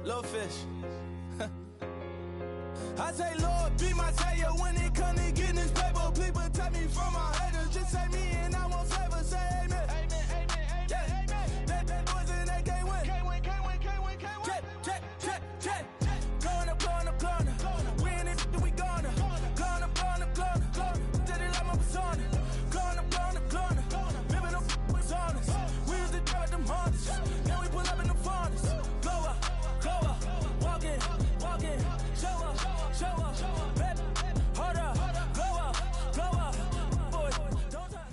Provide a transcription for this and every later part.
Little fish. I say, Lord, be my savior when it comes to getting this paper. Please protect me from my haters. Just say me and I won't favor. Say amen. Amen, amen, amen, yeah. Amen. That boys and they can't win. Can't win, can't win, can't win, can't win. Check. Going up. We in it, we gonna. Going up. Did it like my persona. Going up. Living no was honest. We used to drive them Hondas. Then we pull up in the furnace. Go up. Walk in. Show up. Baby, hold up. Go up. Boy, don't touch.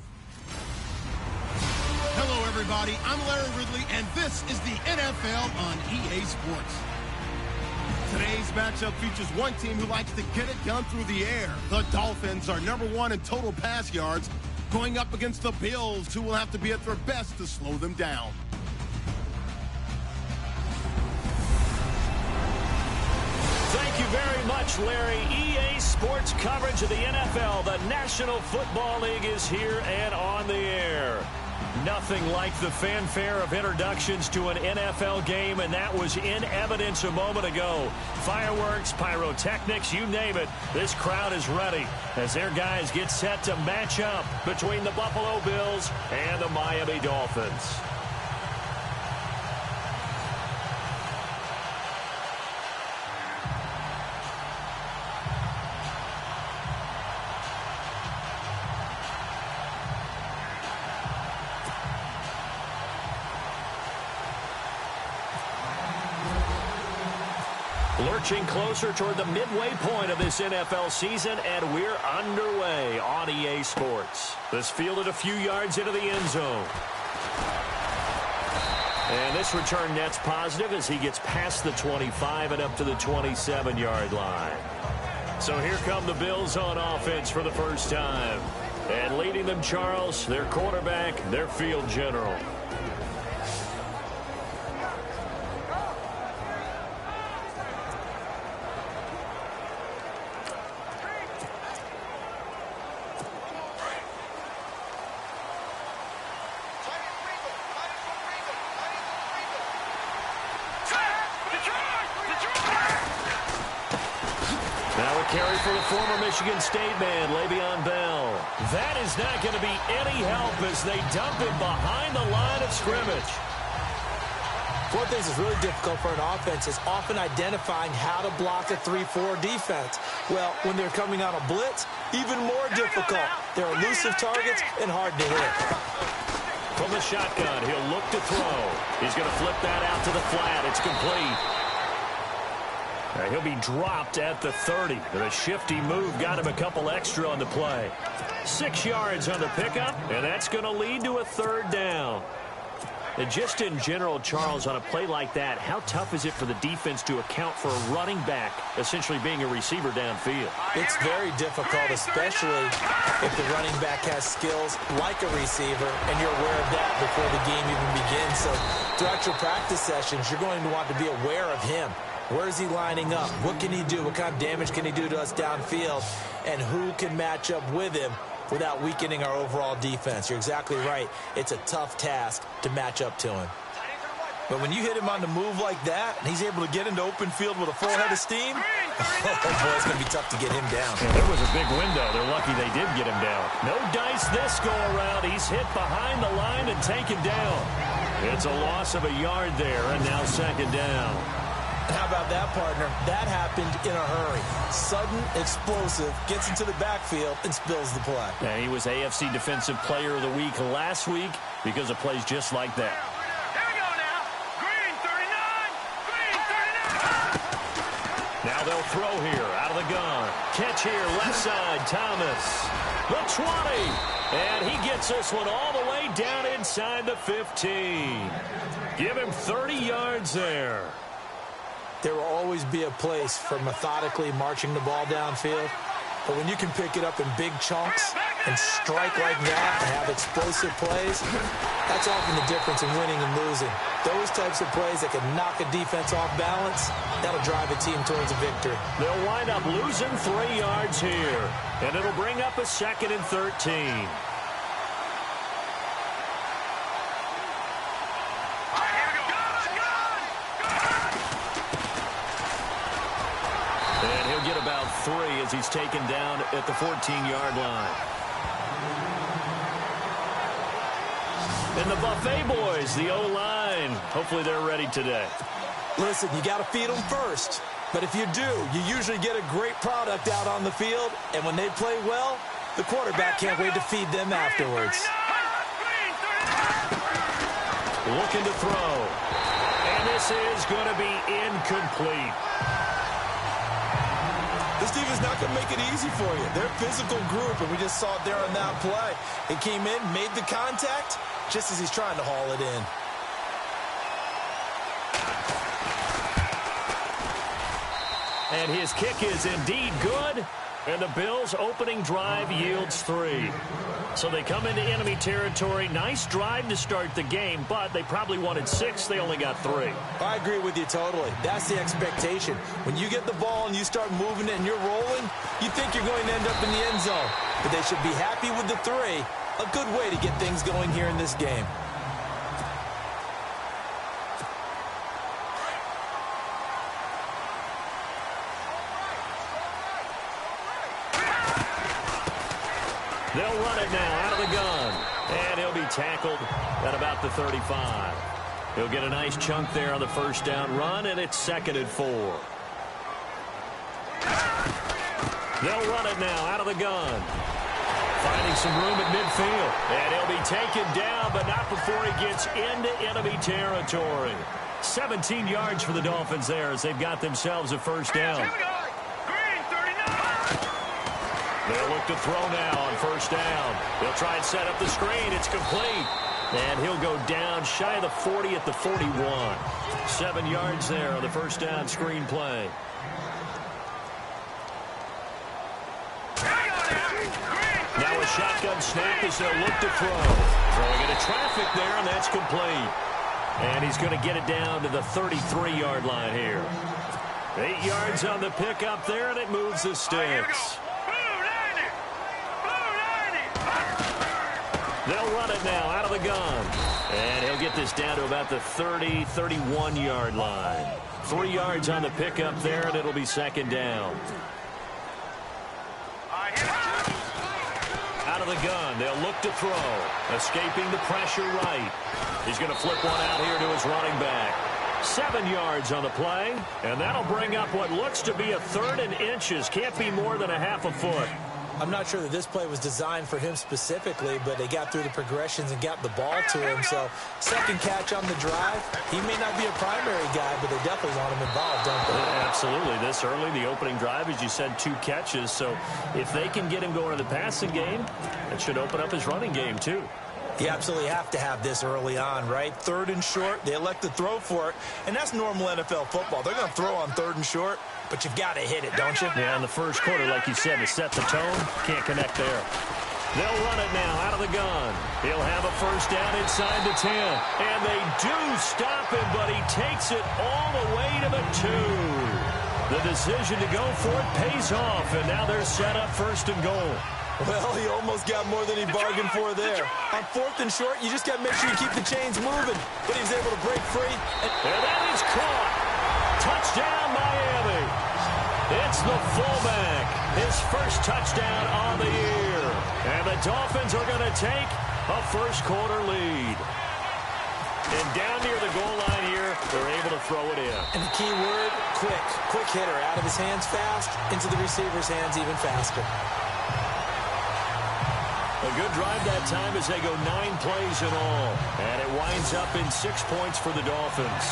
Hello, everybody. I'm Larry Ridley, and this is the NFL on EA Sports. Today's matchup features one team who likes to get it done through the air. The Dolphins are #1 in total pass yards, going up against the Bills, who will have to be at their best to slow them down. Thank you very much, Larry. EA Sports coverage of the NFL. The National Football League is here and on the air. Nothing like the fanfare of introductions to an NFL game, and that was in evidence a moment ago. Fireworks, pyrotechnics, you name it. This crowd is ready as their guys get set to match up between the Buffalo Bills and the Miami Dolphins. Lurching closer toward the midway point of this NFL season, and we're underway on EA Sports. This fielded a few yards into the end zone. And this return net's positive as he gets past the 25 and up to the 27-yard line. So here come the Bills on offense for the first time. And leading them, Charles, their quarterback, their field general. Carry for the former Michigan State man, Le'Veon Bell. That is not going to be any help as they dump him behind the line of scrimmage. One thing that's really difficult for an offense is often identifying how to block a 3-4 defense. Well, when they're coming on a blitz, even more difficult. They're elusive targets and hard to hit. From the shotgun, he'll look to throw. He's going to flip that out to the flat. It's complete. He'll be dropped at the 30. The shifty move got him a couple extra on the play. 6 yards on the pickup, and that's going to lead to a third down. And just in general, Charles, on a play like that, how tough is it for the defense to account for a running back essentially being a receiver downfield? It's very difficult, especially if the running back has skills like a receiver, and you're aware of that before the game even begins. So throughout your practice sessions, you're going to want to be aware of him. Where is he lining up? What can he do? What kind of damage can he do to us downfield? And who can match up with him without weakening our overall defense? You're exactly right. It's a tough task to match up to him. But when you hit him on the move like that, and he's able to get into open field with a full head of steam, oh boy, it's going to be tough to get him down. Yeah, there was a big window. They're lucky they did get him down. No dice this go around. He's hit behind the line and taken down. It's a loss of a yard there, and now second down. How about that, partner? That happened in a hurry. Sudden, explosive, gets into the backfield, and spills the play. And he was AFC Defensive Player of the Week last week because of plays just like that. Here we go now. Green 39. Green 39. Now they'll throw here out of the gun. Catch here, left side, Thomas. The 20. And he gets this one all the way down inside the 15. Give him 30 yards there. There will always be a place for methodically marching the ball downfield. But when you can pick it up in big chunks and strike like that and have explosive plays, that's often the difference in winning and losing. Those types of plays that can knock a defense off balance, that'll drive a team towards a victory. They'll wind up losing 3 yards here. And it'll bring up a 2nd and 13. as he's taken down at the 14-yard line. And the Buffet boys, the O-line, hopefully they're ready today. Listen, you got to feed them first. But if you do, you usually get a great product out on the field. And when they play well, the quarterback can't wait to feed them afterwards. Looking to throw. And this is going to be incomplete. This defense is not going to make it easy for you. They're a physical group, and we just saw it there on that play. It came in, made the contact, just as he's trying to haul it in. And his kick is indeed good. And the Bills' opening drive yields 3. So they come into enemy territory. Nice drive to start the game, but they probably wanted 6. They only got 3. I agree with you totally. That's the expectation. When you get the ball and you start moving it and you're rolling, you think you're going to end up in the end zone. But they should be happy with the 3. A good way to get things going here in this game. They'll run it now out of the gun. And he'll be tackled at about the 35. He'll get a nice chunk there on the first down run, and it's 2nd and 4. They'll run it now out of the gun. Finding some room at midfield. And he'll be taken down, but not before he gets into enemy territory. 17 yards for the Dolphins there as they've got themselves a first down. They'll look to throw now on first down. They'll try and set up the screen. It's complete. And he'll go down shy of the 40 at the 41. 7 yards there on the first down screen play. Now a shotgun snap as they'll look to throw. Throwing into traffic there, and that's complete. And he's going to get it down to the 33-yard line here. 8 yards on the pickup there, and it moves the sticks. They'll run it now out of the gun. And he'll get this down to about the 30, 31-yard line. 3 yards on the pickup there, and it'll be 2nd down. Out of the gun, they'll look to throw. Escaping the pressure right. He's going to flip one out here to his running back. 7 yards on the play, and that'll bring up what looks to be a 3rd and inches. Can't be more than a half a foot. I'm not sure that this play was designed for him specifically, but they got through the progressions and got the ball to him. So, second catch on the drive. He may not be a primary guy, but they definitely want him involved, don't they? Absolutely. This early, the opening drive, as you said, 2 catches. So, if they can get him going in the passing game, it should open up his running game, too. You absolutely have to have this early on, right? 3rd and short, they elect to throw for it, and that's normal NFL football. They're going to throw on 3rd and short, but you've got to hit it, don't you? Yeah, in the first quarter, like you said, to set the tone, can't connect there. They'll run it now out of the gun. He'll have a first down inside the 10, and they do stop him, but he takes it all the way to the 2. The decision to go for it pays off, and now they're set up 1st and goal. Well, he almost got more than he bargained for there. On 4th and short, you just got to make sure you keep the chains moving. But he was able to break free. And that is caught. Touchdown, Miami. It's the fullback. His first touchdown on the year. And the Dolphins are going to take a first-quarter lead. And down near the goal line here, they're able to throw it in. And the key word, quick. Quick hitter. Out of his hands fast, into the receiver's hands even faster. A good drive that time as they go 9 plays in all. And it winds up in 6 points for the Dolphins.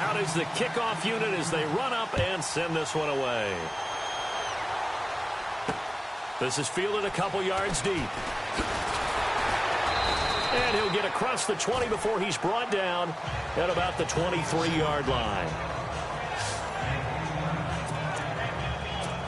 Out is the kickoff unit as they run up and send this one away. This is fielded a couple yards deep. And he'll get across the 20 before he's brought down at about the 23-yard line.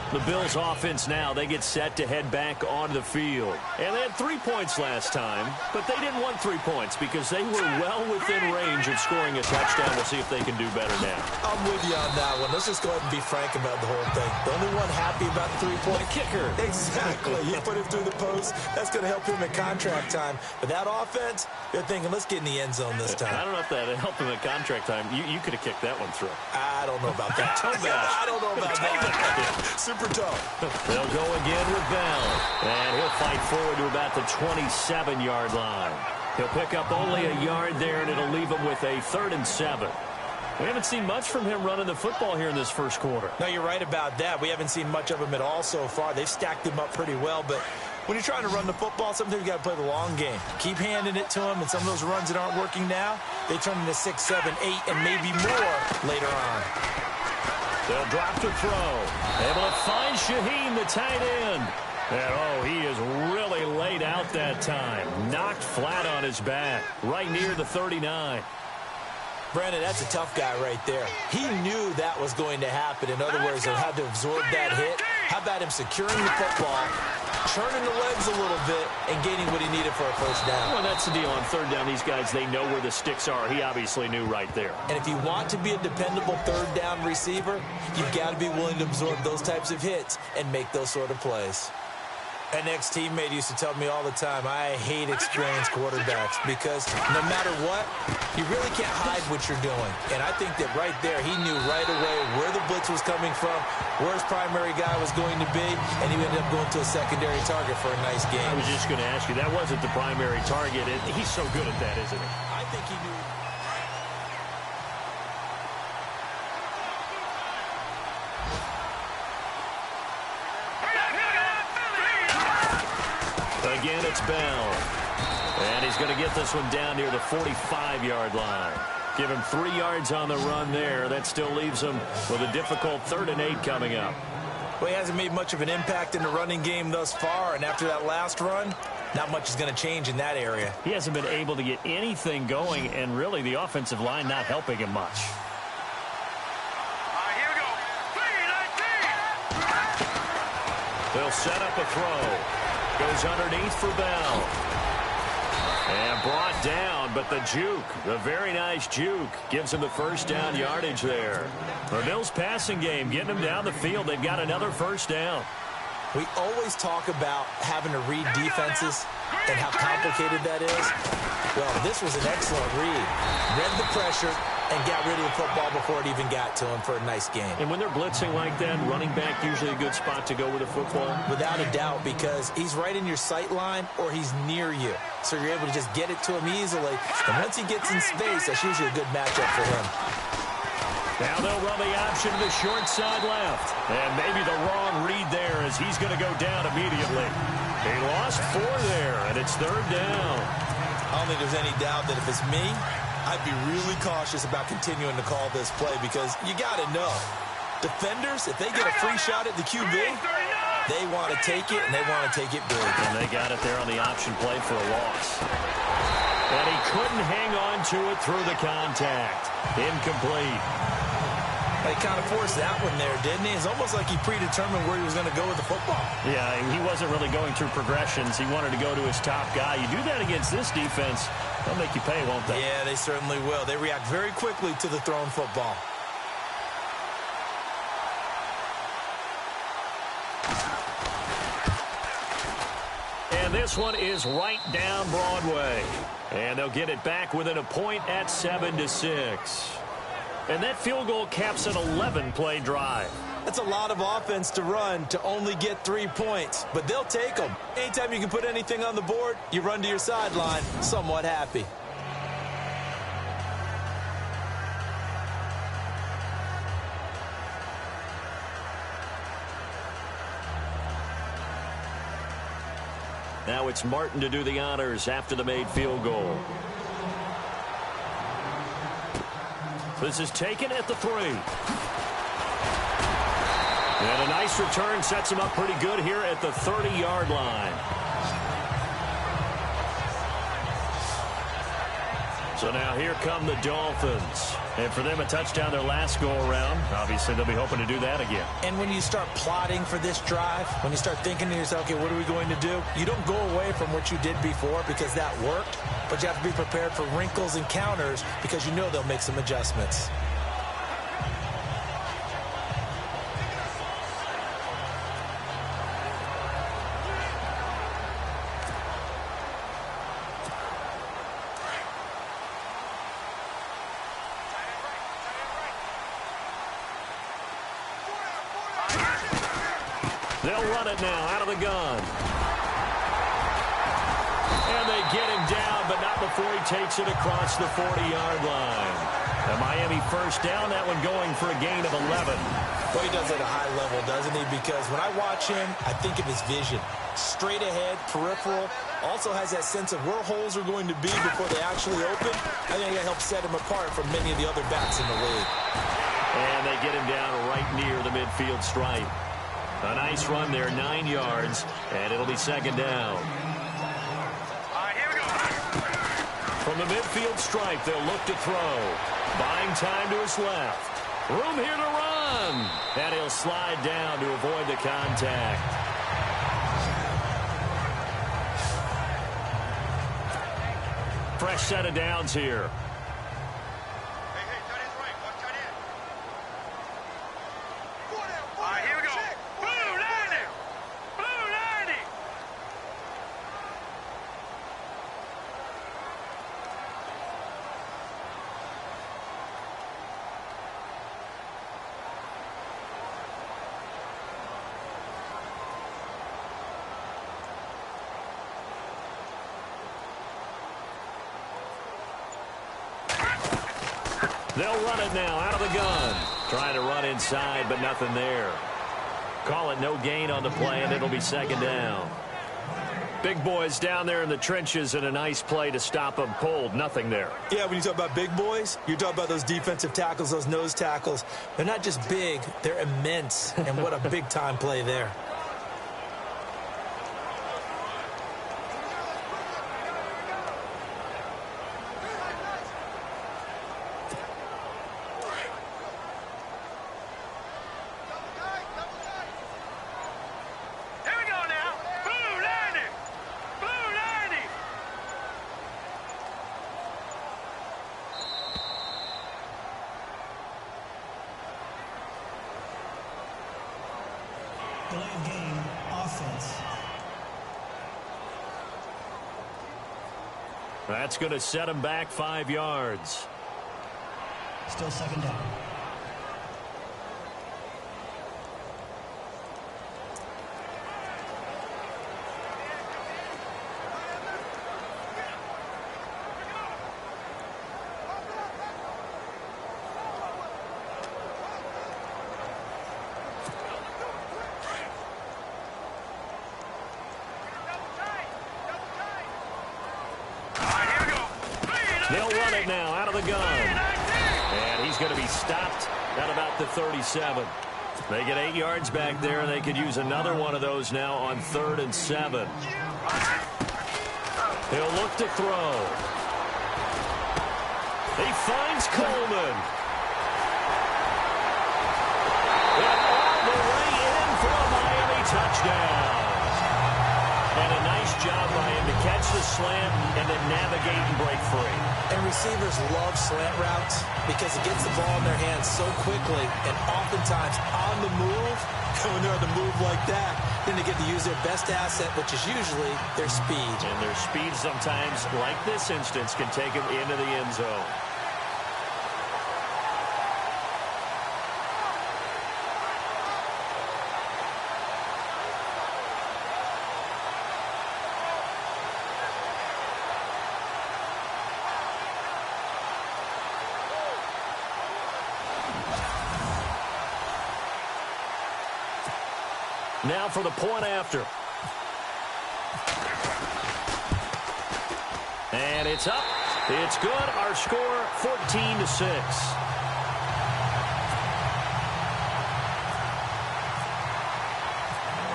The Bills offense now, they get set to head back on the field. And they had 3 points last time, but they didn't want 3 points because they were well within range of scoring a touchdown. We'll see if they can do better now. I'm with you on that one. Let's just go ahead and be frank about the whole thing. The only one happy about the 3-point kicker. Exactly. He put him through the post. That's going to help him in contract time. But that offense, they're thinking, let's get in the end zone this time. I don't know if that helped him in contract time. You could have kicked that one through. I don't know about that. I don't know about that. Super tough. They'll go again with Bell. And he'll fight forward to about the 27-yard line. He'll pick up only a yard there, and it'll leave him with a 3rd and 7. We haven't seen much from him running the football here in this first quarter. No, you're right about that. We haven't seen much of him at all so far. They've stacked him up pretty well, but when you're trying to run the football, sometimes you got to play the long game. Keep handing it to him, and some of those runs that aren't working now, they turn into 6, 7, 8, and maybe more later on. They'll drop to throw. Able to find Shaheen, the tight end. And, he is really laid out that time. Knocked flat on his back, right near the 39. Brandon, that's a tough guy right there. He knew that was going to happen. In other words, he had to absorb that hit. How about him securing the football, churning the legs a little bit, and gaining what he needed for a first down? Well, that's the deal. On 3rd down, these guys, they know where the sticks are. He obviously knew right there. And if you want to be a dependable 3rd down receiver, you've got to be willing to absorb those types of hits and make those sort of plays. An ex-teammate used to tell me all the time, I hate experienced quarterbacks because no matter what, you really can't hide what you're doing. And I think that right there, he knew right away where the blitz was coming from, where his primary guy was going to be, and he ended up going to a secondary target for a nice game. I was just going to ask you, that wasn't the primary target. He's so good at that, isn't he? I think he knew. Again, it's Bell. And he's going to get this one down near the 45-yard line. Give him 3 yards on the run there. That still leaves him with a difficult 3rd and 8 coming up. Well, he hasn't made much of an impact in the running game thus far, and after that last run, not much is going to change in that area. He hasn't been able to get anything going, and really the offensive line not helping him much. Here we go. 3-19. They'll set up a throw. Goes underneath for Bell. And brought down, but the juke, the very nice juke, gives him the first down yardage there. The Bills passing game, getting them down the field. They've got another first down. We always talk about having to read defenses and how complicated that is. Well, this was an excellent read. Read the pressure and got rid of the football before it even got to him for a nice game. And when they're blitzing like that, running back usually a good spot to go with the football? Without a doubt, because he's right in your sight line or he's near you. So you're able to just get it to him easily. And once he gets in space, that's usually a good matchup for him. Now they'll run the option to the short side left. And maybe the wrong read there as he's going to go down immediately. He lost 4 there, and it's 3rd down. I don't think there's any doubt that if it's me, I'd be really cautious about continuing to call this play because you got to know. Defenders, if they get a free shot at the QB, they want to take it, and they want to take it big. And they got it there on the option play for a loss. And he couldn't hang on to it through the contact. Incomplete. He kind of forced that one there, didn't he? It's almost like he predetermined where he was going to go with the football. Yeah, he wasn't really going through progressions. He wanted to go to his top guy. You do that against this defense, they'll make you pay, won't they? Yeah, they certainly will. They react very quickly to the thrown football. And this one is right down Broadway. And they'll get it back within a point at 7-6. And that field goal caps an 11-play drive. That's a lot of offense to run to only get 3 points, but they'll take them. Anytime you can put anything on the board, you run to your sideline somewhat happy. Now it's Martin to do the honors after the made field goal. This is taken at the 3. And a nice return sets him up pretty good here at the 30-yard line. So now here come the Dolphins. And for them, a touchdown their last go-around. Obviously, they'll be hoping to do that again. And when you start plotting for this drive, when you start thinking to yourself, okay, what are we going to do? You don't go away from what you did before because that worked, but you have to be prepared for wrinkles and counters because you know they'll make some adjustments. They'll run it now out of the gun. And they get him down, but not before he takes it across the 40-yard line. The Miami first down, that one going for a gain of 11. Well, he does it at a high level, doesn't he? Because when I watch him, I think of his vision. Straight ahead, peripheral, also has that sense of where holes are going to be before they actually open. I think that helps set him apart from many of the other backs in the league. And they get him down right near the midfield stripe. A nice run there, 9 yards, and it'll be second down. All right, here we go. From the midfield stripe, they'll look to throw. Buying time to his left. Room here to run. And he'll slide down to avoid the contact. Fresh set of downs here. Hey, tight end's right. Watch tight end. All right, here we go. Blue 90. Blue 90. They'll run it now out of the gun. Trying to run inside, but nothing there. Call it no gain on the play, and it'll be second down. Big boys down there in the trenches, and a nice play to stop them cold. Nothing there. Yeah, when you talk about big boys, you're talking about those defensive tackles, those nose tackles. They're not just big, they're immense. And what a big-time play there. Here we go now. Blue 90. Blue 90. Delay of game, offense. That's going to set him back 5 yards. Still second down. They'll run it now out of the gun. And he's going to be stopped at about the 37. They get 8 yards back there, and they could use another one of those now on 3rd and 7. He'll look to throw. He finds Coleman. And all the way in for a Miami touchdown. And a nice job by him to catch the slant and then navigate and break free. And receivers love slant routes because it gets the ball in their hands so quickly and oftentimes on the move. When they're on the move like that, then they get to use their best asset, which is usually their speed. And their speed sometimes, like this instance, can take them into the end zone. Now for the point after. And it's up. It's good. Our score, 14-6.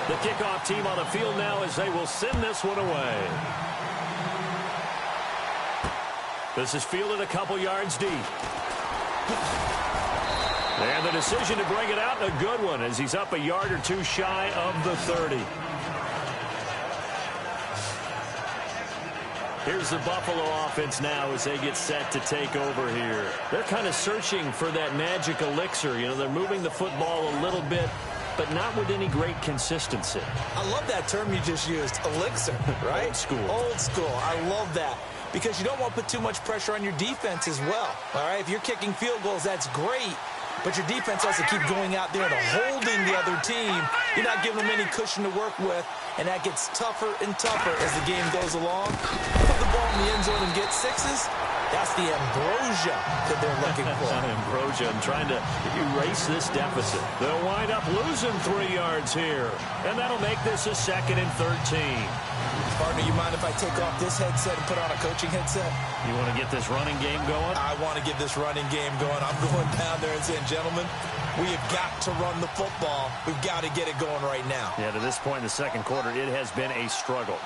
The kickoff team on the field now as they will send this one away. This is fielded a couple yards deep. And the decision to bring it out, a good one, as he's up a yard or two shy of the 30. Here's the Buffalo offense now as they get set to take over here. They're kind of searching for that magic elixir. You know, they're moving the football a little bit, but not with any great consistency. I love that term you just used, elixir, right? Old school. Old school. I love that. Because you don't want to put too much pressure on your defense as well. All right, if you're kicking field goals, that's great. But your defense has to keep going out there and holding the other team. You're not giving them any cushion to work with, and that gets tougher and tougher as the game goes along. Put the ball in the end zone and get sixes. That's the ambrosia that they're looking for. Ambrosia and trying to erase this deficit. They'll wind up losing 3 yards here, and that'll make this a 2nd and 13. Partner, you mind if I take off this headset and put on a coaching headset? You want to get this running game going? I want to get this running game going. I'm going down there and saying, gentlemen, we have got to run the football. We've got to get it going right now. Yeah, to this point in the second quarter, it has been a struggle.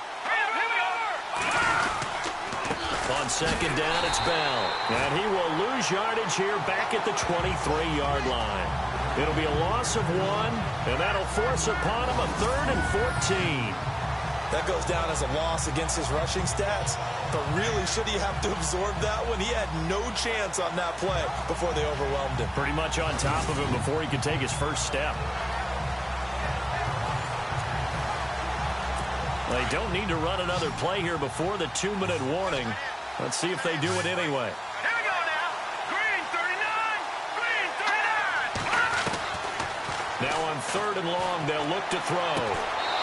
On 2nd down, it's Bell. And he will lose yardage here back at the 23-yard line. It'll be a loss of 1, and that'll force upon him a 3rd and 14. That goes down as a loss against his rushing stats. But really, should he have to absorb that one? He had no chance on that play before they overwhelmed him. Pretty much on top of him before he could take his first step. They don't need to run another play here before the 2-minute warning. Let's see if they do it anyway. Here we go now. Green 39. Green 39. Now on 3rd and long, they'll look to throw.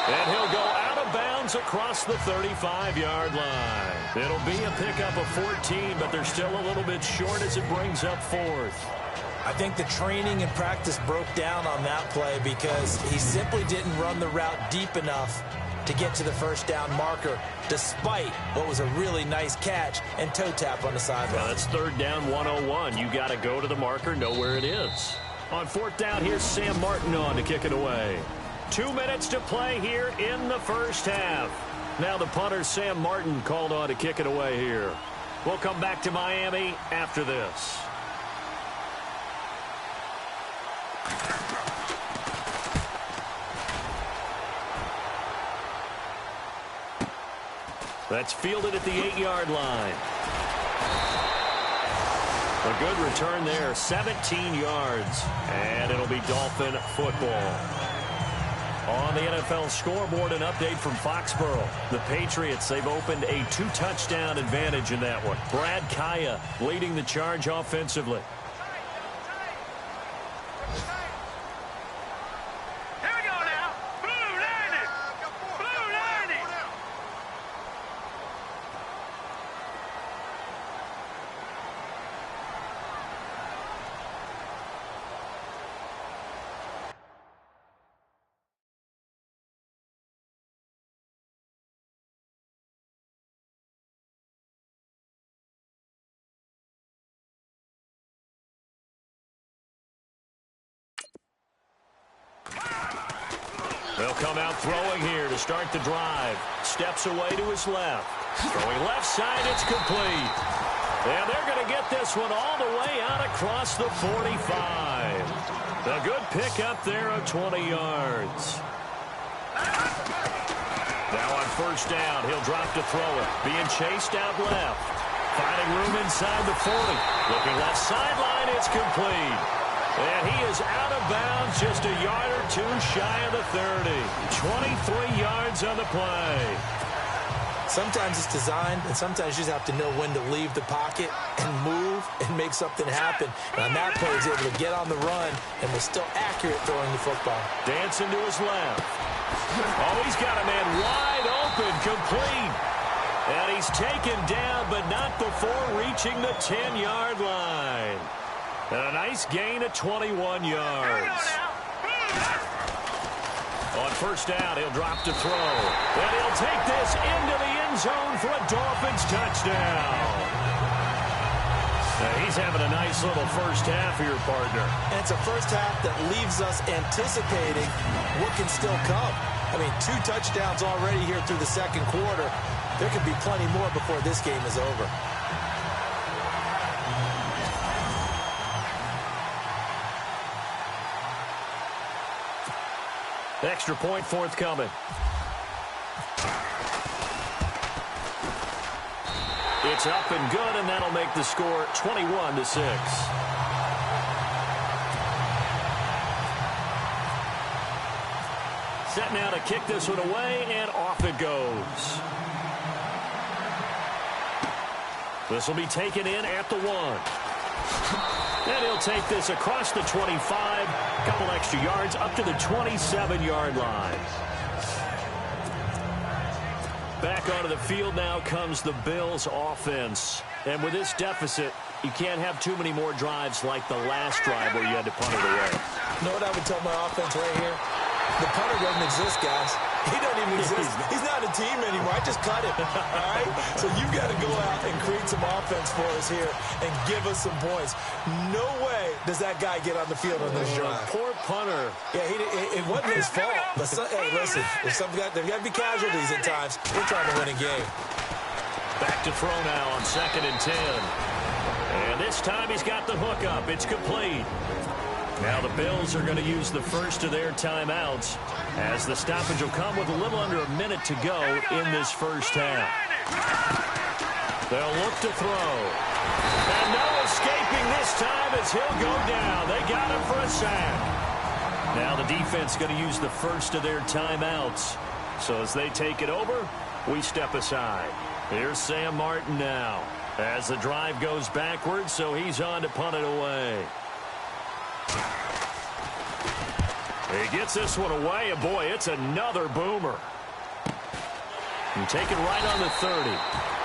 And he'll go out of bounds across the 35-yard line. It'll be a pickup of 14, but they're still a little bit short as it brings up 4th. I think the training and practice broke down on that play because he simply didn't run the route deep enough to get to the first down marker, despite what was a really nice catch and toe tap on the sideline. Well, that's 3rd down 101. You got to go to the marker, know where it is. On 4th down, here's Sam Martin on to kick it away. 2 minutes to play here in the first half. Now the punter, Sam Martin, called on to kick it away here. We'll come back to Miami after this. That's fielded at the 8-yard line. A good return there, 17 yards. And it'll be Dolphin football. On the NFL scoreboard, an update from Foxborough. The Patriots, they've opened a 2-touchdown advantage in that one. Brad Kaya leading the charge offensively. Here we go now. Blue 90. Blue 90. They'll come out throwing here to start the drive. Steps away to his left. Throwing left side, it's complete. And they're going to get this one all the way out across the 45. A good pickup there of 20 yards. Now on 1st down, he'll drop to throw it. Being chased out left. Finding room inside the 40. Looking left sideline, it's complete. And he is out of bounds just a yard or 2 shy of the 30. 23 yards on the play. Sometimes it's designed, and sometimes you just have to know when to leave the pocket and move and make something happen. And on that play, he was able to get on the run and was still accurate throwing the football. Dancing to his left. Oh, he's got a man wide open, complete. And he's taken down, but not before reaching the 10-yard line. And a nice gain of 21 yards. On 1st down, he'll drop to throw. And he'll take this into the end zone for a Dolphins touchdown. Now he's having a nice little first half here, partner. And it's a first half that leaves us anticipating what can still come. I mean, 2 touchdowns already here through the second quarter. There could be plenty more before this game is over. Extra point forthcoming. It's up and good, and that'll make the score 21-6. Set now to kick this one away, and off it goes. This will be taken in at the 1. And he'll take this across the 25, couple extra yards up to the 27-yard line. Back onto the field now comes the Bills offense. And with this deficit, you can't have too many more drives like the last drive where you had to punt it away. You know what I would tell my offense right here? The punter doesn't exist, guys. He doesn't even exist. He's not a team anymore. I just cut him, all right? So you've got to go out and create some offense for us here and give us some points. No way does that guy get on the field on this drive. Poor punter. Yeah, it wasn't his fault. But hey, listen, there's got to be casualties at times. We're trying to win a game. Back to throw now on 2nd and 10. And this time he's got the hook up. It's complete. Now the Bills are going to use the first of their timeouts as the stoppage will come with a little under a minute to go in this first half. They'll look to throw. And no escaping this time as he'll go down. They got him for a sack. Now the defense going to use the first of their timeouts. So as they take it over, we step aside. Here's Sam Martin now as the drive goes backwards, so he's on to punt it away. He gets this one away, and boy, it's another boomer. And take it right on the 30.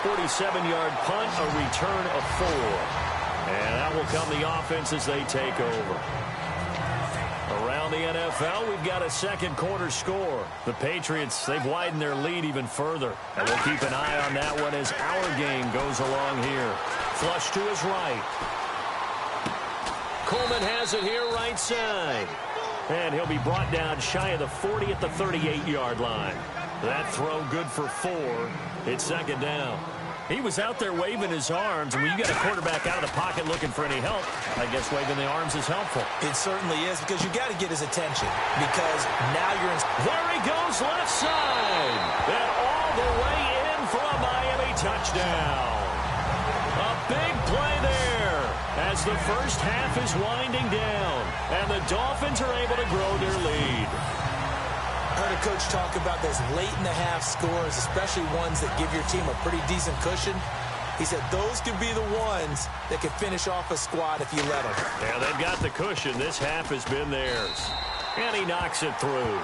47-yard punt, a return of 4. And that will come the offense as they take over. Around the NFL, we've got a second quarter score. The Patriots, they've widened their lead even further. And we'll keep an eye on that one as our game goes along here. Flush to his right. Coleman has it here right side. And he'll be brought down shy of the 40 at the 38-yard line. That throw good for 4. It's second down. He was out there waving his arms, and when you got a quarterback out of the pocket looking for any help, I guess waving the arms is helpful. It certainly is, because you got to get his attention, because now you're in. There he goes left side. And all the way in for a Miami touchdown. A big play there as the first half is winding down, and the Dolphins are able to grow their lead. I heard a coach talk about those late-in-the-half scores, especially ones that give your team a pretty decent cushion. He said those could be the ones that could finish off a squad if you let them. Yeah, they've got the cushion. This half has been theirs. And he knocks it through.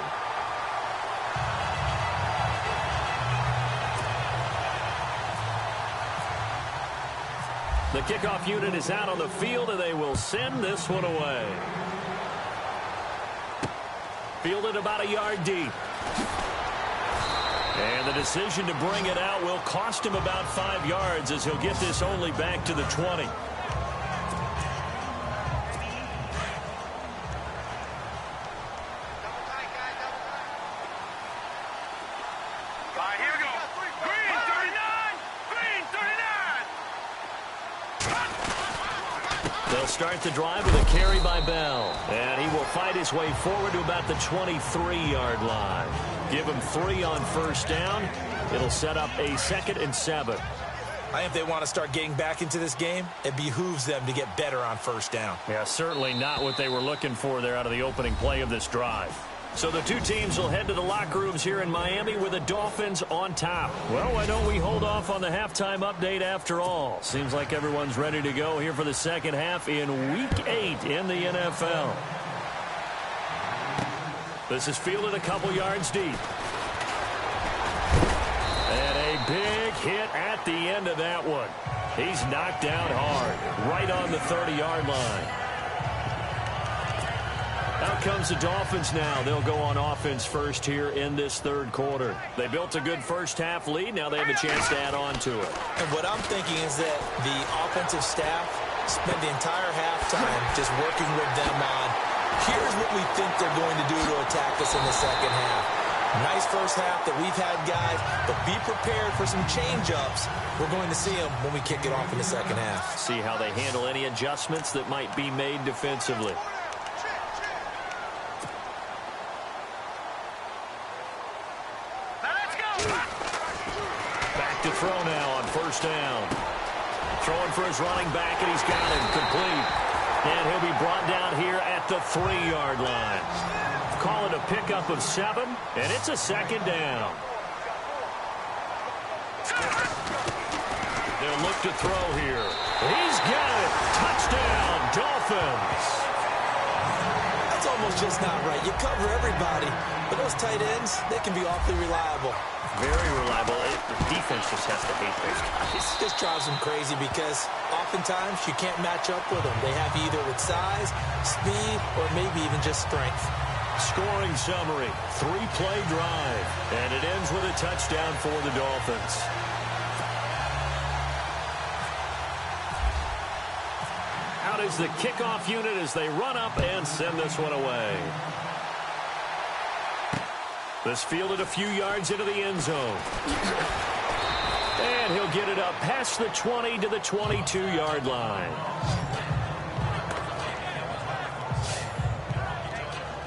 The kickoff unit is out on the field, and they will send this one away. Fielded about a yard deep. And the decision to bring it out will cost him about 5 yards as he'll get this only back to the 20. All right, here we go. Green 39! Green 39! They'll start the drive with a carry by Bell. And he will fight his way forward to about the 23-yard line. Give him 3 on first down. It'll set up a 2nd and 7. I think if they want to start getting back into this game, it behooves them to get better on first down. Yeah, certainly not what they were looking for there out of the opening play of this drive. So the two teams will head to the locker rooms here in Miami with the Dolphins on top. Well, why don't we hold off on the halftime update after all? Seems like everyone's ready to go here for the second half in Week 8 in the NFL. This is fielded a couple yards deep. And a big hit at the end of that one. He's knocked down hard, right on the 30-yard line. Out comes the Dolphins now. They'll go on offense first here in this third quarter. They built a good first half lead. Now they have a chance to add on to it. And what I'm thinking is that the offensive staff spent the entire halftime just working with them on, here's what we think they're going to do to attack us in the second half. Nice first half that we've had, guys, but be prepared for some change-ups. We're going to see them when we kick it off in the second half. See how they handle any adjustments that might be made defensively. Back to throw now on first down. Throwing for his running back, and he's got him complete. And he'll be brought down here at the 3-yard line. Call it a pickup of 7, and it's a second down. They'll look to throw here. He's got it. Touchdown, Dolphins. That's almost just not right. You cover everybody, but those tight ends, they can be awfully reliable. Very reliable. The defense just has to hate those guys. This drives them crazy because oftentimes you can't match up with them. They have either with size, speed, or maybe even just strength. Scoring summary, 3-play drive, and it ends with a touchdown for the Dolphins. Out is the kickoff unit as they run up and send this one away. This fielded a few yards into the end zone. And he'll get it up past the 20 to the 22-yard line.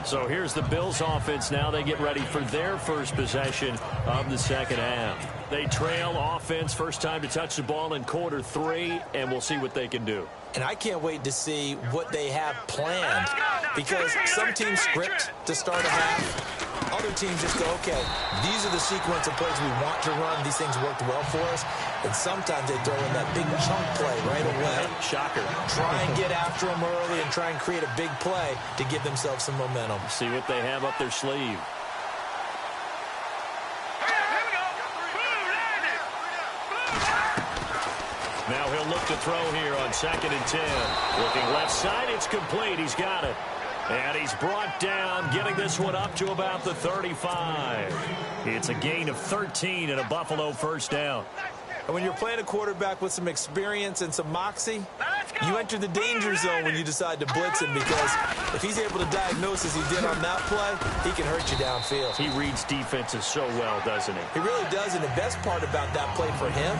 So here's the Bills offense now. They get ready for their first possession of the second half. They trail offense, first time to touch the ball in quarter 3, and we'll see what they can do. And I can't wait to see what they have planned because some teams script to start a half. Other teams just go, okay, these are the sequence of plays we want to run. These things worked well for us. And sometimes they throw in that big chunk play right away. Shocker. Try and get after them early and try and create a big play to give themselves some momentum. See what they have up their sleeve. Now he'll look to throw here on 2nd and 10. Looking left side, it's complete. He's got it. And he's brought down, getting this one up to about the 35. It's a gain of 13 and a Buffalo first down. And when you're playing a quarterback with some experience and some moxie, you enter the danger zone when you decide to blitz him because if he's able to diagnose as he did on that play, he can hurt you downfield. He reads defenses so well, doesn't he? He really does, and the best part about that play for him,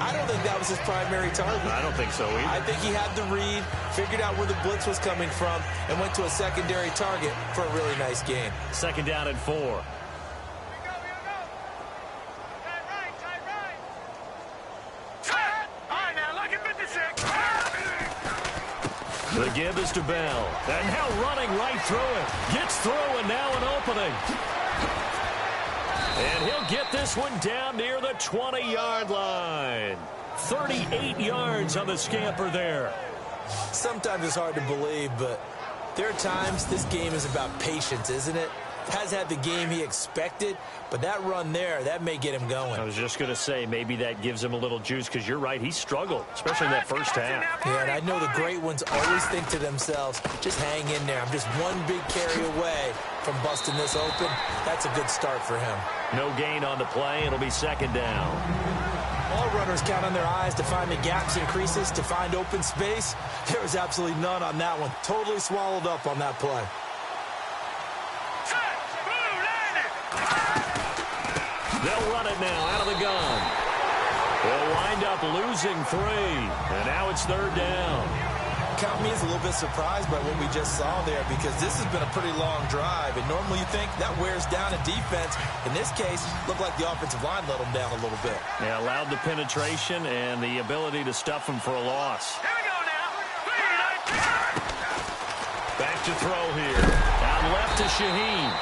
I don't think that was his primary target. I don't think so either. I think he had the read, figured out where the blitz was coming from, and went to a secondary target for a really nice gain. 2nd down and 4. The give is to Bell. And now running right through it. Gets through and now an opening. And he'll get this one down near the 20-yard line. 38 yards on the scamper there. Sometimes it's hard to believe, but there are times this game is about patience, isn't it? Has had the game he expected, but that run there, that may get him going. I was just going to say, maybe that gives him a little juice, because you're right, he struggled, especially in that first half. Yeah, and I know the great ones always think to themselves, just hang in there. I'm just one big carry away from busting this open. That's a good start for him. No gain on the play. It'll be 2nd down. All runners count on their eyes to find the gaps and creases, to find open space. There was absolutely none on that one. Totally swallowed up on that play. They'll run it now out of the gun. They'll wind up losing 3. And now it's 3rd down. Count me as a little bit surprised by what we just saw there because this has been a pretty long drive. And normally you think that wears down a defense. In this case, looked like the offensive line let them down a little bit. Yeah, allowed the penetration and the ability to stuff them for a loss. Here we go now. Back to throw here. Out left to Shaheen.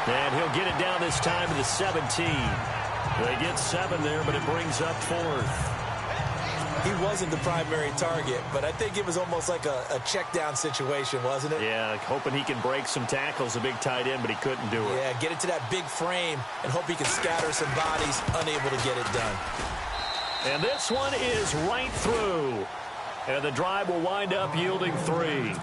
And he'll get it down this time to the 17. They get 7 there, but it brings up 4th. He wasn't the primary target, but I think it was almost like a check down situation, wasn't it? Yeah, hoping he can break some tackles, a big tight end, but he couldn't do it. Yeah, get it to that big frame and hope he can scatter some bodies, unable to get it done. And this one is right through. And the drive will wind up yielding 3.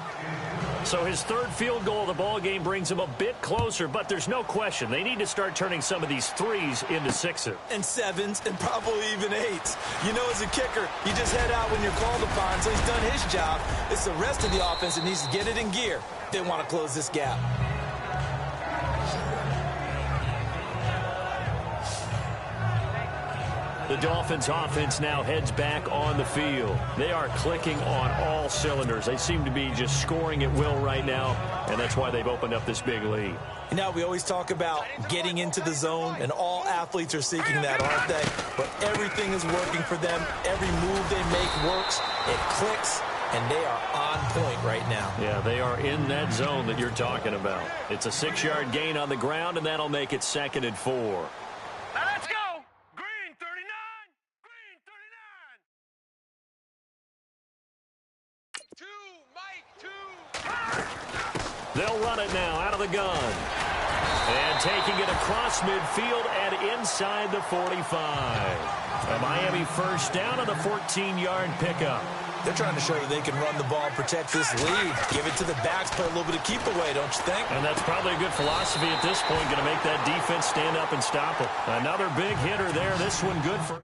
So his 3rd field goal of the ball game brings him a bit closer, but there's no question they need to start turning some of these 3s into 6s. And 7s, and probably even 8s. You know, as a kicker, you just head out when you're called upon, so he's done his job. It's the rest of the offense that needs to get it in gear. They want to close this gap. The Dolphins offense now heads back on the field. They are clicking on all cylinders. They seem to be just scoring at will right now, and that's why they've opened up this big lead. Now, we always talk about getting into the zone, and all athletes are seeking that, aren't they? But everything is working for them. Every move they make works. It clicks, and they are on point right now. Yeah, they are in that zone that you're talking about. It's a 6-yard gain on the ground, and that'll make it 2nd and 4. Now let's go. Green 39. Green 39. 2, Mike, 2. They'll run it now out of the gun. And taking it across midfield and inside the 45. A Miami first down on the 14-yard pickup. They're trying to show that they can run the ball and protect this lead. Give it to the backs, play a little bit of keep away, don't you think? And that's probably a good philosophy at this point, going to make that defense stand up and stop it. Another big hitter there. This one good for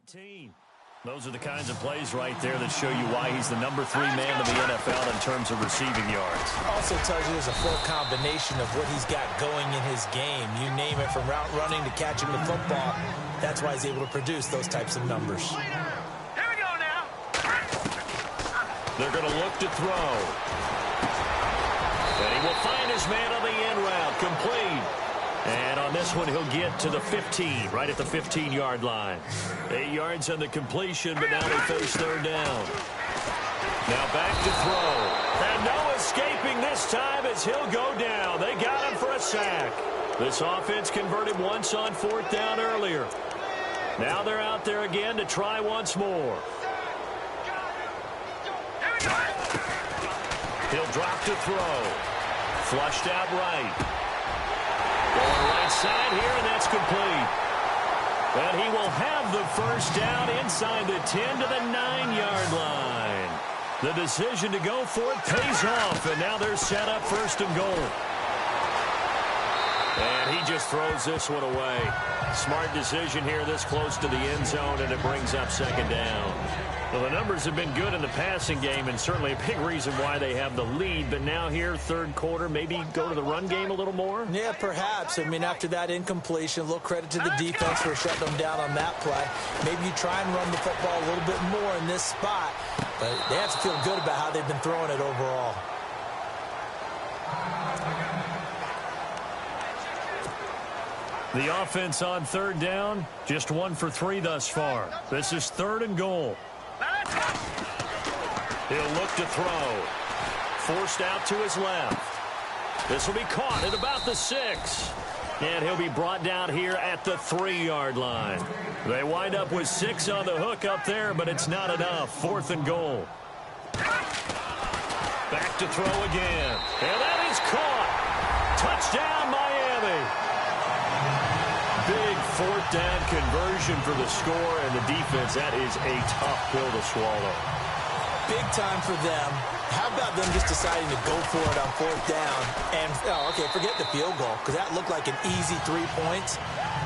18. Those are the kinds of plays right there that show you why he's the number 3 man in the NFL in terms of receiving yards. Also tells you there's a full combination of what he's got going in his game. You name it, from route running to catching the football. That's why he's able to produce those types of numbers. Here we go now. They're going to look to throw. And he will find his man on the end route, complete. And on this one, he'll get to the 15, right at the 15-yard line. 8 yards on the completion, but now they face 3rd down. Now back to throw. And no escaping this time as he'll go down. They got him for a sack. This offense converted once on 4th down earlier. Now they're out there again to try once more. He'll drop to throw. Flushed out right. Going right side here, and that's complete. And he will have the first down inside the 10 to the 9-yard line. The decision to go for it pays off, and now they're set up 1st and goal. And he just throws this one away. Smart decision here this close to the end zone, and it brings up 2nd down. Well, the numbers have been good in the passing game, and certainly a big reason why they have the lead. But now here, 3rd quarter, maybe go to the run game a little more? Yeah, perhaps. I mean, after that incompletion, a little credit to the defense for shutting them down on that play. Maybe you try and run the football a little bit more in this spot. But they have to feel good about how they've been throwing it overall. The offense on 3rd down, just 1 for 3 thus far. This is 3rd and goal. He'll look to throw. Forced out to his left. This will be caught at about the 6. And he'll be brought down here at the 3-yard line. They wind up with 6 on the hook up there, but it's not enough. 4th and goal. Back to throw again. And that is caught. Touchdown, Miami. Big 4th down conversion for the score, and the defense, that is a tough pill to swallow. Big time for them. How about them just deciding to go for it on 4th down? And, okay, forget the field goal, because that looked like an easy 3 points.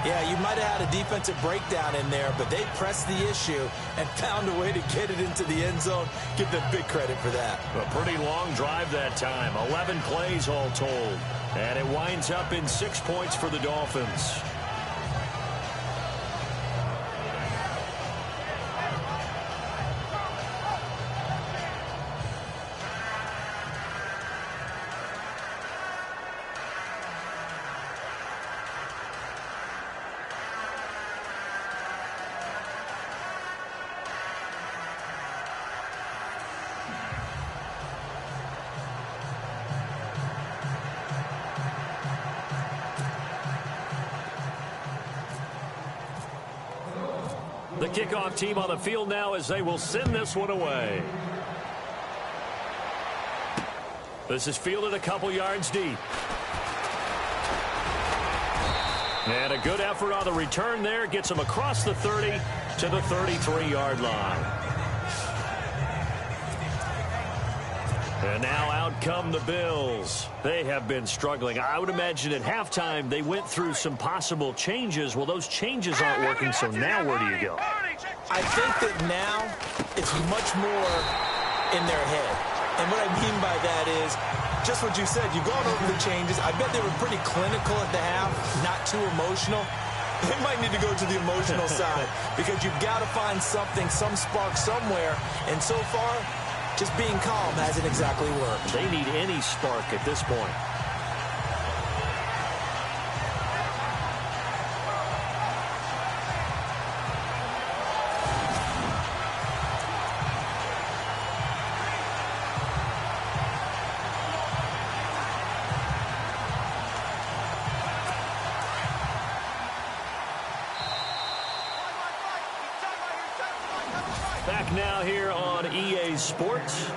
Yeah, you might have had a defensive breakdown in there, but they pressed the issue and found a way to get it into the end zone. Give them big credit for that. A pretty long drive that time. 11 plays all told. And it winds up in 6 points for the Dolphins. The kickoff team on the field now as they will send this one away. This is fielded a couple yards deep. And a good effort on the return there. Gets them across the 30 to the 33-yard line. And now out come the Bills. They have been struggling. I would imagine at halftime they went through some possible changes. Well, those changes aren't working, so now where do you go? I think that now it's much more in their head. And what I mean by that is just what you said. You've gone over the changes. I bet they were pretty clinical at the half, not too emotional. They might need to go to the emotional side because you've got to find something, some spark somewhere. And so far, just being calm hasn't exactly worked. They need any spark at this point. now here on EA Sports.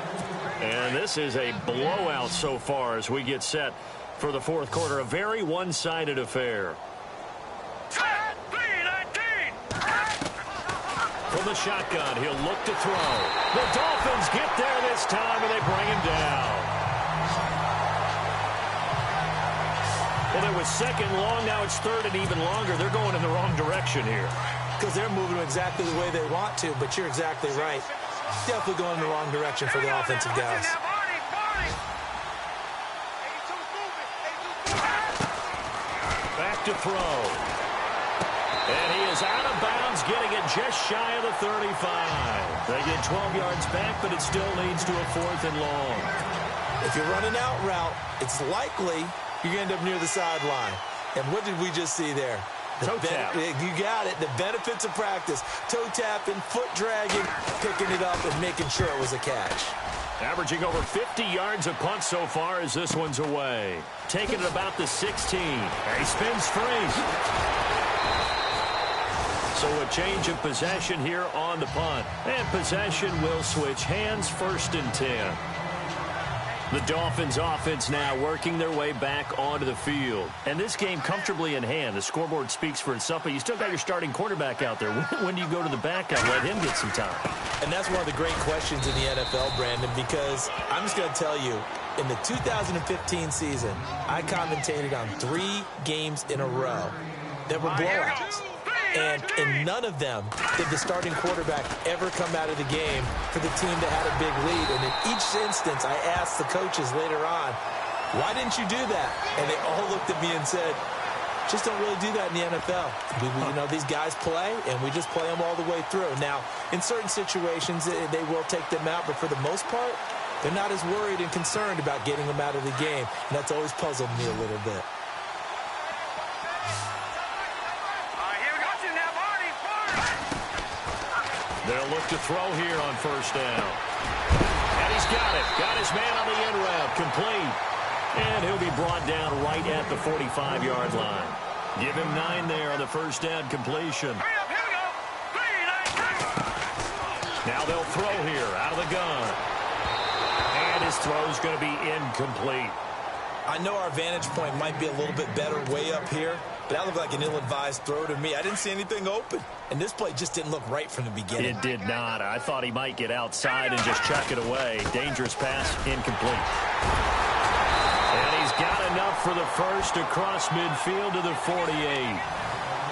And this is a blowout so far as we get set for the fourth quarter. A very one-sided affair. From the shotgun, he'll look to throw. The Dolphins get there this time, and they bring him down. Well, it was second long. Now it's third and even longer. They're going in the wrong direction here. Because they're moving exactly the way they want to, but you're exactly right. Definitely going in the wrong direction for the offensive guys. Back to throw. And he is out of bounds, getting it just shy of the 35. They get 12 yards back, but it still leads to a fourth and long. If you're running out route, it's likely you're going to end up near the sideline. And what did we just see there? Toe tap. You got it. The benefits of practice. Toe tapping, foot dragging, picking it up, and making sure it was a catch. Averaging over 50 yards a punt so far as this one's away. Taking it about the 16. He spins free. So a change of possession here on the punt. And possession will switch hands, 1st and 10. The Dolphins offense now working their way back onto the field. And this game comfortably in hand. The scoreboard speaks for itself, but you still got your starting quarterback out there. When do you go to the backup and let him get some time? And that's one of the great questions in the NFL, Brandon, because I'm just going to tell you, in the 2015 season, I commentated on 3 games in a row that were blowouts. And in none of them did the starting quarterback ever come out of the game for the team that had a big lead. And in each instance, I asked the coaches later on, why didn't you do that? And they all looked at me and said, just don't really do that in the NFL. You know, these guys play, and we just play them all the way through. Now, in certain situations, they will take them out, but for the most part, they're not as worried and concerned about getting them out of the game. And that's always puzzled me a little bit. They'll look to throw here on 1st down. And he's got it. Got his man on the end route. Complete. And he'll be brought down right at the 45-yard line. Give him 9 there on the 1st down completion. Now they'll throw here out of the gun. And his throw's going to be incomplete. I know our vantage point might be a little bit better way up here, but that looked like an ill-advised throw to me. I didn't see anything open, and this play just didn't look right from the beginning. It did not. I thought he might get outside and just chuck it away. Dangerous pass, incomplete. And he's got enough for the first across midfield to the 48.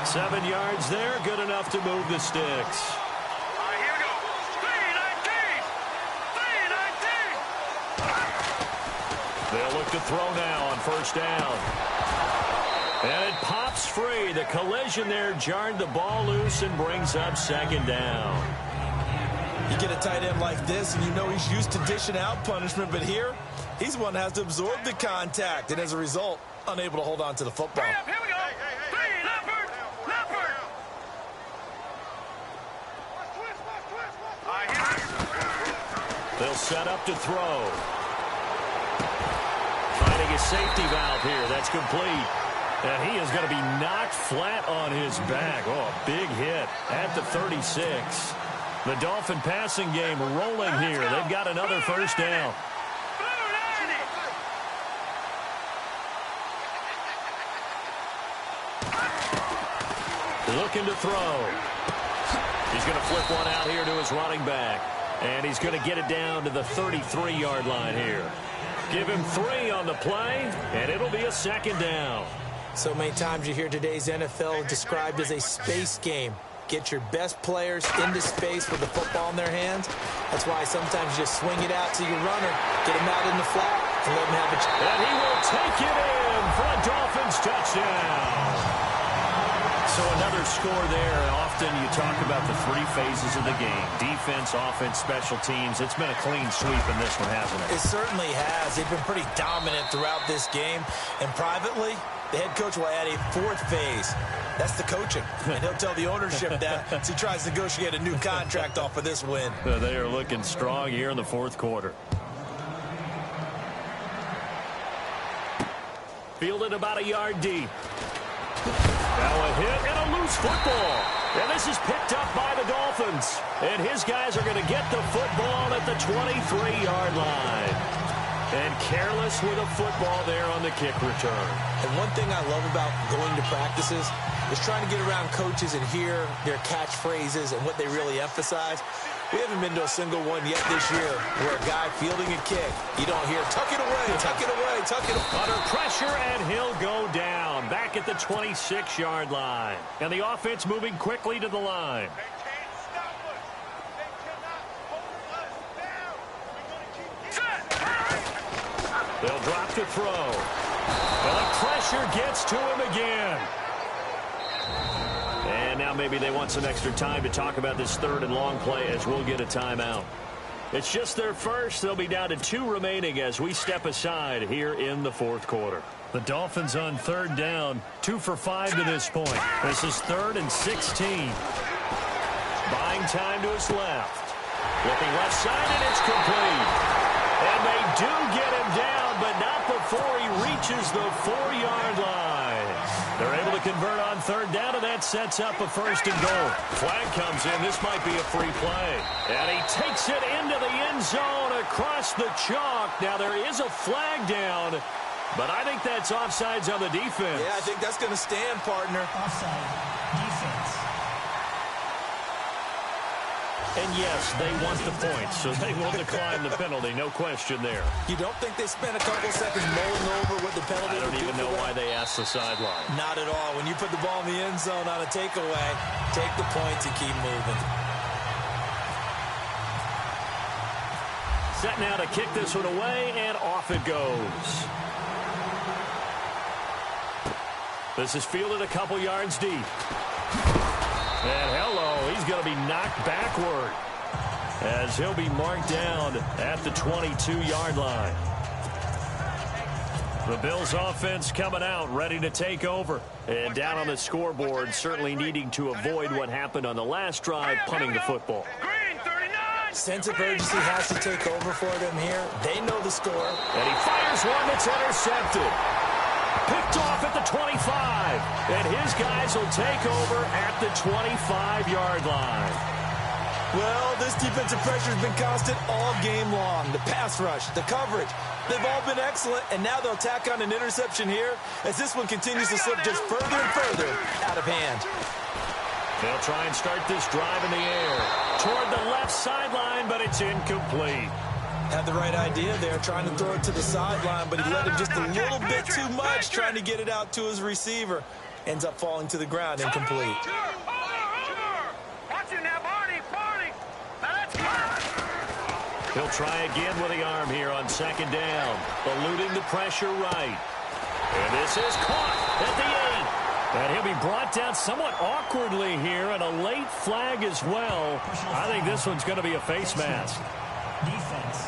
7 yards there, good enough to move the sticks. They'll look to throw now on 1st down. And it pops free. The collision there jarred the ball loose and brings up 2nd down. You get a tight end like this, and you know he's used to dishing out punishment, but here, he's the one that has to absorb the contact, and as a result, unable to hold on to the football. Here we go. They'll set up to throw. Finding his safety valve here. That's complete. And he is going to be knocked flat on his back. Oh, a big hit at the 36. The Dolphin passing game rolling here. They've got another 1st down. Looking to throw. He's going to flip one out here to his running back. And he's going to get it down to the 33-yard line here. Give him 3 on the play, and it'll be a 2nd down. So many times you hear today's NFL described as a space game. Get your best players into space with the football in their hands. That's why sometimes you just swing it out to your runner, get him out in the flat, and let him have a chance. And he will take it in for a Dolphins touchdown. So another score there. Often you talk about the 3 phases of the game. Defense, offense, special teams. It's been a clean sweep in this one, hasn't it? It certainly has. They've been pretty dominant throughout this game. And privately, the head coach will add a 4th phase. That's the coaching. And he'll tell the ownership that as he tries to negotiate a new contract off of this win. They are looking strong here in the 4th quarter. Fielded about a yard deep. Now a hit and a loose football. And this is picked up by the Dolphins. And his guys are going to get the football at the 23-yard line. And careless with a football there on the kick return. And one thing I love about going to practices is trying to get around coaches and hear their catchphrases and what they really emphasize. We haven't been to a single one yet this year where a guy fielding a kick, you don't hear, tuck it away, tuck it away, tuck it away. Under pressure, and he'll go down back at the 26-yard line. And the offense moving quickly to the line. They'll drop to throw. And the pressure gets to him again. And now maybe they want some extra time to talk about this third and long play as we'll get a timeout. It's just their first. They'll be down to 2 remaining as we step aside here in the fourth quarter. The Dolphins on third down, 2 for 5 to this point. This is 3rd and 16. Buying time to his left. Looking left side, and it's complete. And they do get him down, but not before he reaches the 4-yard line. They're able to convert on third down, and that sets up a 1st and goal. Flag comes in. This might be a free play. And he takes it into the end zone across the chalk. Now, there is a flag down, but I think that's offsides on the defense. Yeah, I think that's going to stand, partner. Offside. Defense. And yes, they want the points, so they will decline the penalty. No question there. You don't think they spent a couple seconds mulling over what the penalty I don't would do even know why they asked the sideline. Not at all. When you put the ball in the end zone on a takeaway, take the points and keep moving. Set now to kick this one away, and off it goes. This is fielded a couple yards deep. And hello, he's going to be knocked backward as he'll be marked down at the 22-yard line. The Bills offense coming out, ready to take over. And down on the scoreboard, certainly needing to avoid what happened on the last drive, punting the football. Sense of urgency has to take over for them here. They know the score. And he fires one that's intercepted. Picked off at the 25. And his guys will take over at the 25-yard line. Well, this defensive pressure has been constant all game long. The pass rush, the coverage, they've all been excellent, and now they'll tack on an interception here as this one continues to slip just further and further out of hand. They'll try and start this drive in the air toward the left sideline, but it's incomplete. Had the right idea there, trying to throw it to the sideline, but he let him just a little bit too much, trying to get it out to his receiver. Ends up falling to the ground, incomplete. He'll try again with the arm here on 2nd down, eluding the pressure right. And this is caught at the 8. And he'll be brought down somewhat awkwardly here, and a late flag as well. I think this one's going to be a face mask. Defense.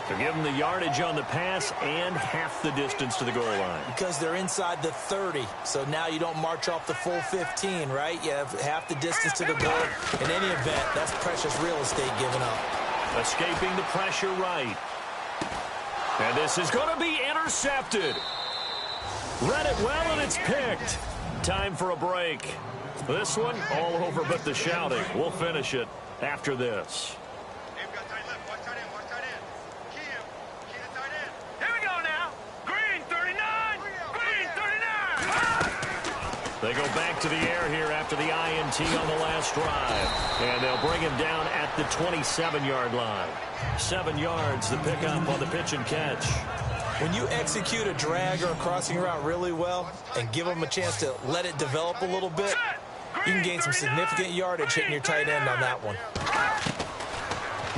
To give them the yardage on the pass and half the distance to the goal line. Because they're inside the 30, so now you don't march off the full 15, right? You have half the distance to the goal. In any event, that's precious real estate given up. Escaping the pressure right. And this is going to be intercepted. Read it well, and it's picked. Time for a break. This one, all over but the shouting. We'll finish it after this. They go back to the air here after the INT on the last drive. And they'll bring him down at the 27-yard line. 7 yards, the pickup on the pitch and catch. When you execute a drag or a crossing route really well and give them a chance to let it develop a little bit, you can gain some significant yardage hitting your tight end on that one.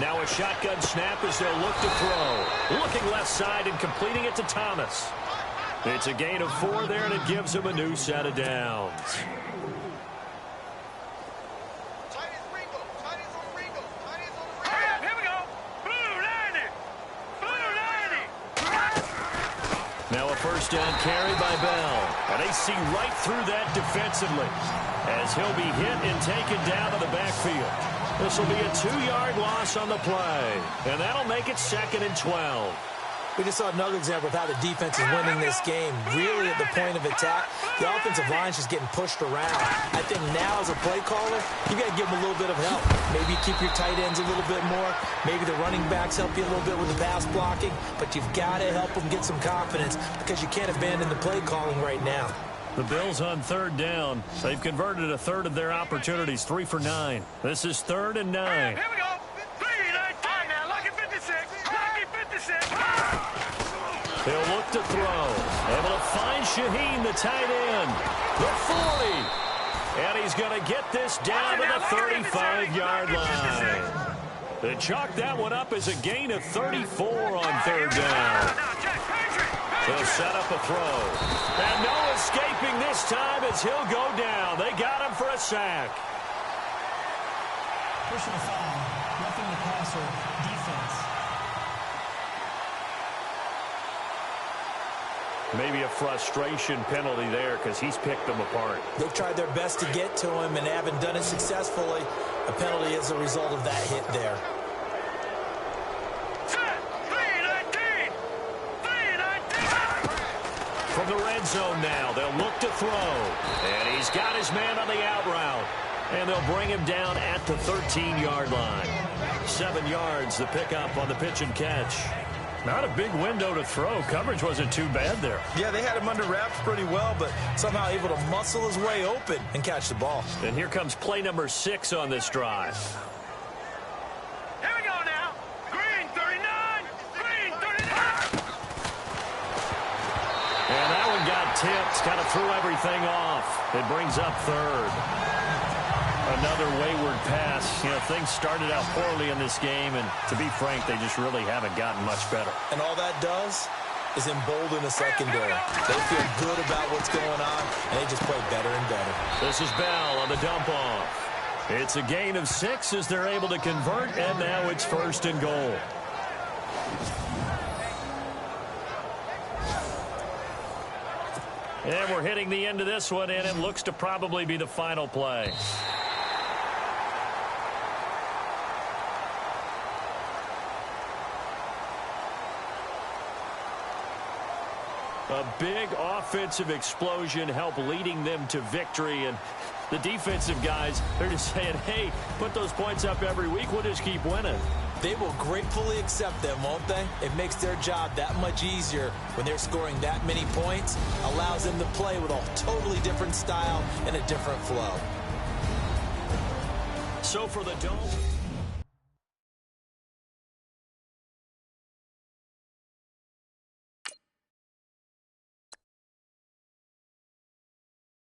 Now a shotgun snap as they'll look to throw. Looking left side and completing it to Thomas. It's a gain of 4 there, and it gives him a new set of downs. Now a first down carry by Bell. And they see right through that defensively as he'll be hit and taken down to the backfield. This will be a 2-yard loss on the play. And that'll make it 2nd and 12. We just saw another example of how the defense is winning this game. Really at the point of attack, the offensive line's just getting pushed around. I think now as a play caller, you got to give them a little bit of help. Maybe keep your tight ends a little bit more. Maybe the running backs help you a little bit with the pass blocking. But you've got to help them get some confidence because you can't abandon the play calling right now. The Bills on third down. They've converted a third of their opportunities, 3 for 9. This is 3rd and 9. Here we go. 3, 9, 5 now. Lucky 56. Lucky 56. He'll look to throw. Able to find Shaheen, the tight end. The 40. And he's going to get this down to the 35-yard line. They chalk that one up as a gain of 34 on third down. They'll set up a throw. And no escaping this time as he'll go down. They got him for a sack. Personal foul. Roughing the passer. Defense. Maybe a frustration penalty there because he's picked them apart. They've tried their best to get to him and haven't done it successfully. A penalty is a result of that hit there. From the red zone now, they'll look to throw. And he's got his man on the out route. And they'll bring him down at the 13-yard line. 7 yards, the pickup on the pitch and catch. Not a big window to throw. Coverage wasn't too bad there. Yeah, they had him under wraps pretty well, but somehow able to muscle his way open and catch the ball. And here comes play number 6 on this drive. Here we go now. Green 39. Green 39. And that one got tipped. Kind of threw everything off. It brings up 3rd. Another wayward pass. You know, things started out poorly in this game, and to be frank, they just really haven't gotten much better. And all that does is embolden the secondary. They feel good about what's going on, and they just play better and better. This is Bell on the dump-off. It's a gain of 6 as they're able to convert, and now it's 1st and goal. And we're hitting the end of this one, and it looks to probably be the final play. A big offensive explosion helped leading them to victory. And the defensive guys, they're just saying, hey, put those points up every week. We'll just keep winning. They will gratefully accept them, won't they? It makes their job that much easier when they're scoring that many points. Allows them to play with a totally different style and a different flow. So for the Dolphins.